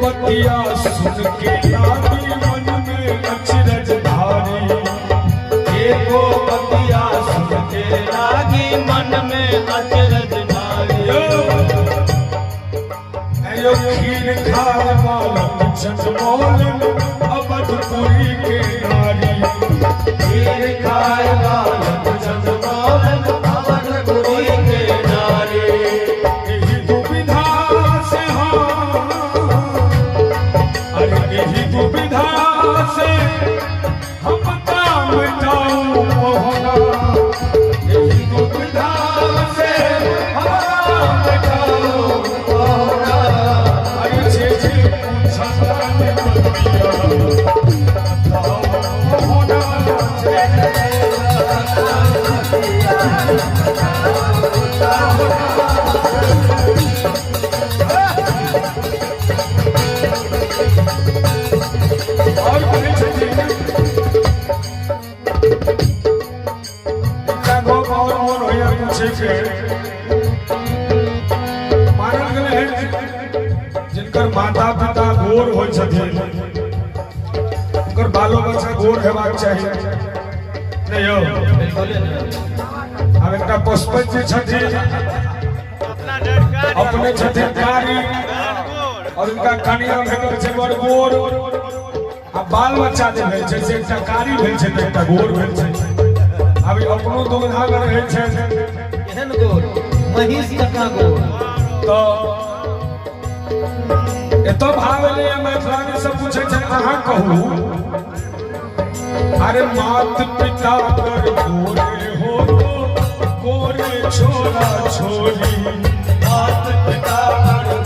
बतिया सुन के लागी मन में अचरज धारी। एको बतिया सुन के लागी मन में अचरज धारी। यो खीर खाए बालक जन्मोलन अवधपुरी के नारी। खीर खाए बालक जन्मोलन अवधपुरी के नारी। यही दुविधा से यही दुविधा से हम काम जाऊं मोहना। यही दुविधा से हम काम जाऊं मोहना। अरे जे पूछता ने बतिया बताओ मोहना। और कहीं छठी और मोर होया पूछे के मानल गेल है जिनकर माता पिता गोर होय छथिन उनकर बालो बच्चा गोर हेबाक चाहिए नहीं हो। बिल्कुल नहीं। अब एकटा पुष्पक जी छथिन अपने छथिन कारी और उनका कन्या भेटल छै बड़ गोर। आ बाल बच्चा जे भेल छै से एकटा कारी भेल छै एकटा गोर भेल छै। अभी अपनो दुविधा में रहे छै केहन गोर महिष जकां गोर। तो एतो भाव ले मैथिली से पूछे छै अहाँ कहू। अरे मात पिता कर गोरे हो तो गोरे छोरा छोरी। मात पिता कर